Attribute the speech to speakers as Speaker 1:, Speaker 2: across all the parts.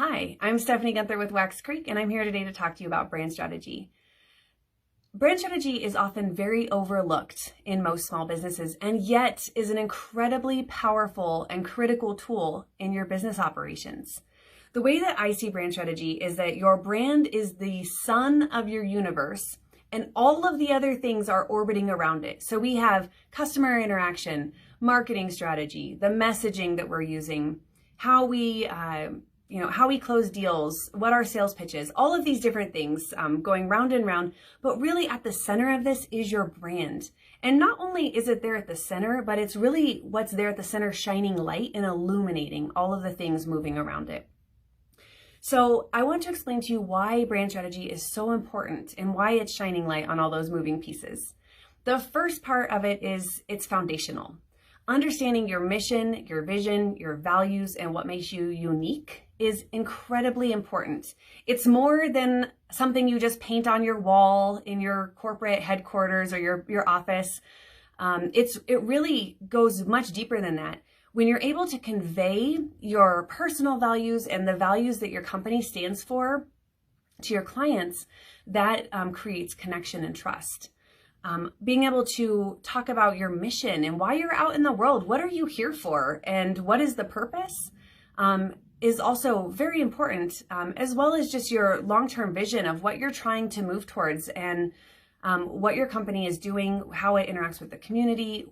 Speaker 1: Hi, I'm Stephanie Gunther with Wax Creek, and I'm here today to talk to you about brand strategy. Brand strategy is often very overlooked in most small businesses, and yet is an incredibly powerful and critical tool in your business operations. The way that I see brand strategy is that your brand is the sun of your universe, and all of the other things are orbiting around it. So we have customer interaction, marketing strategy, the messaging that we're using, how we close deals, what our sales pitch is, all of these different things going round and round. But really at the center of this is your brand. And not only is it there at the center, but it's really what's there at the center shining light and illuminating all of the things moving around it. So I want to explain to you why brand strategy is so important and why it's shining light on all those moving pieces. The first part of it is it's foundational. Understanding your mission, your vision, your values, and what makes you unique is incredibly important. It's more than something you just paint on your wall in your corporate headquarters or your office. It really goes much deeper than that. When you're able to convey your personal values and the values that your company stands for to your clients, that creates connection and trust. Being able to talk about your mission and why you're out in the world, what are you here for, and what is the purpose, is also very important, as well as just your long-term vision of what you're trying to move towards and what your company is doing, how it interacts with the community,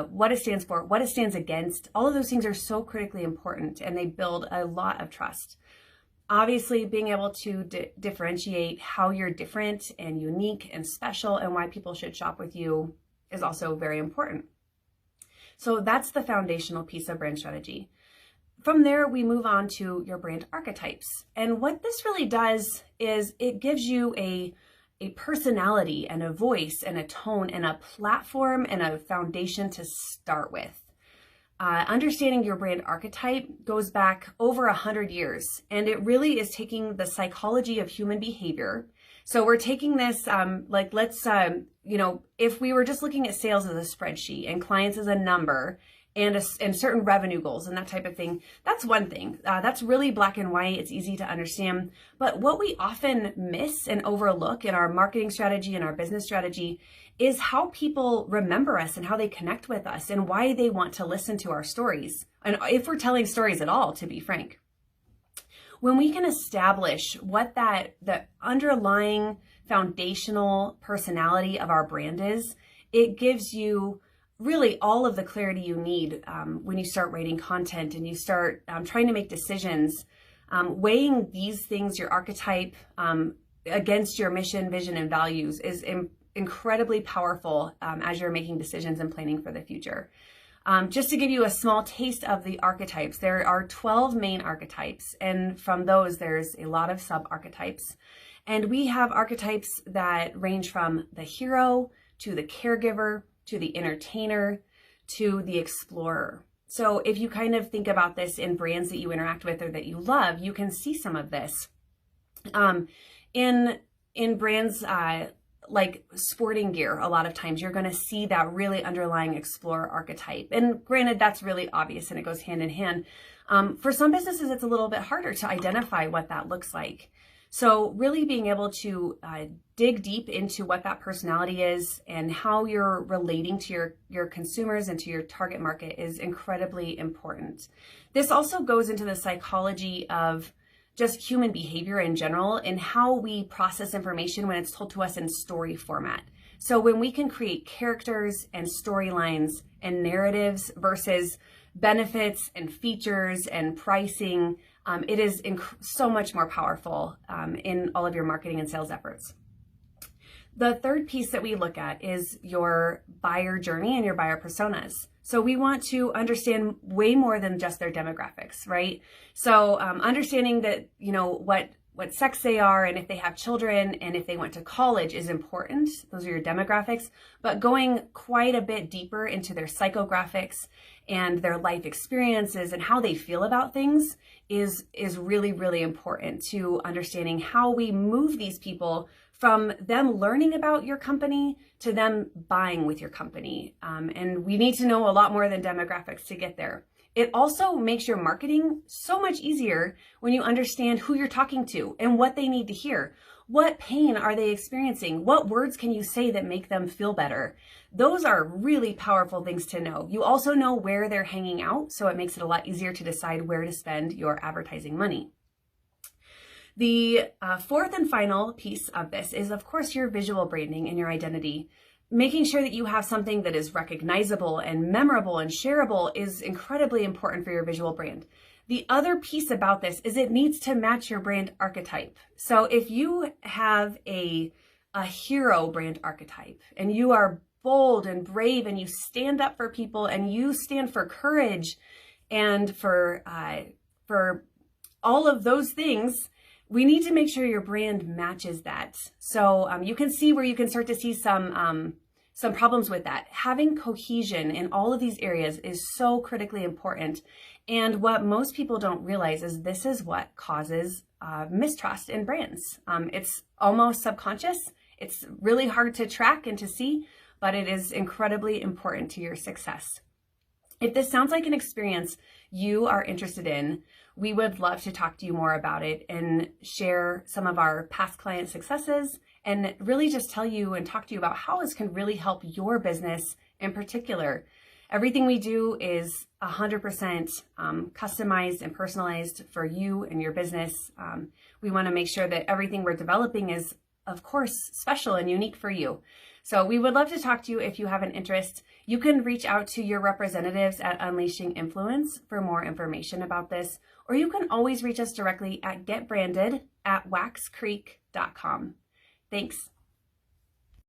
Speaker 1: what it stands for, what it stands against. All of those things are so critically important, and they build a lot of trust. Obviously, being able to differentiate how you're different and unique and special and why people should shop with you is also very important. So that's the foundational piece of brand strategy. From there, we move on to your brand archetypes. And what this really does is it gives you a personality and a voice and a tone and a platform and a foundation to start with. Understanding your brand archetype goes back over 100 years, and it really is taking the psychology of human behavior. So we're taking this, if we were just looking at sales as a spreadsheet and clients as a number and certain revenue goals and that type of thing, that's one thing. That's really black and white. It's easy to understand. But what we often miss and overlook in our marketing strategy and our business strategy is how people remember us and how they connect with us and why they want to listen to our stories. And if we're telling stories at all, to be frank. When we can establish what the underlying foundational personality of our brand is, it gives you really all of the clarity you need when you start writing content and you start trying to make decisions, weighing these things, your archetype, against your mission, vision, and values is incredibly powerful as you're making decisions and planning for the future. Just to give you a small taste of the archetypes, there are 12 main archetypes, and from those there's a lot of sub-archetypes. And we have archetypes that range from the hero to the caregiver to the entertainer to the explorer. So if you kind of think about this in brands that you interact with or that you love, you can see some of this. In brands like sporting gear, a lot of times you're going to see that really underlying explorer archetype. And granted, that's really obvious and it goes hand in hand. For some businesses, it's a little bit harder to identify what that looks like. So really being able to dig deep into what that personality is and how you're relating to your consumers and to your target market is incredibly important. This also goes into the psychology of just human behavior in general and how we process information when it's told to us in story format. So when we can create characters and storylines and narratives versus benefits and features and pricing, it is so much more powerful in all of your marketing and sales efforts. The third piece that we look at is your buyer journey and your buyer personas. So we want to understand way more than just their demographics, right? So understanding that, what sex they are and if they have children and if they went to college is important. Those are your demographics, but going quite a bit deeper into their psychographics and their life experiences and how they feel about things is really, really important to understanding how we move these people from them learning about your company to them buying with your company. And we need to know a lot more than demographics to get there. It also makes your marketing so much easier when you understand who you're talking to and what they need to hear. What pain are they experiencing? What words can you say that make them feel better? Those are really powerful things to know. You also know where they're hanging out, so it makes it a lot easier to decide where to spend your advertising money. The fourth and final piece of this is, of course, your visual branding and your identity. Making sure that you have something that is recognizable and memorable and shareable is incredibly important for your visual brand. The other piece about this is it needs to match your brand archetype. So if you have a hero brand archetype and you are bold and brave and you stand up for people and you stand for courage and for all of those things, we need to make sure your brand matches that. So you can see where you can start to see some problems with that. Having cohesion in all of these areas is so critically important. And what most people don't realize is this is what causes mistrust in brands. It's almost subconscious. It's really hard to track and to see, but it is incredibly important to your success. If this sounds like an experience you are interested in, we would love to talk to you more about it and share some of our past client successes and really just tell you and talk to you about how this can really help your business in particular. Everything we do is 100% customized and personalized for you and your business. We want to make sure that everything we're developing is, of course, special and unique for you. So we would love to talk to you if you have an interest. You can reach out to your representatives at Unleashing Influence for more information about this, or you can always reach us directly at getbranded@waxcreek.com. Thanks.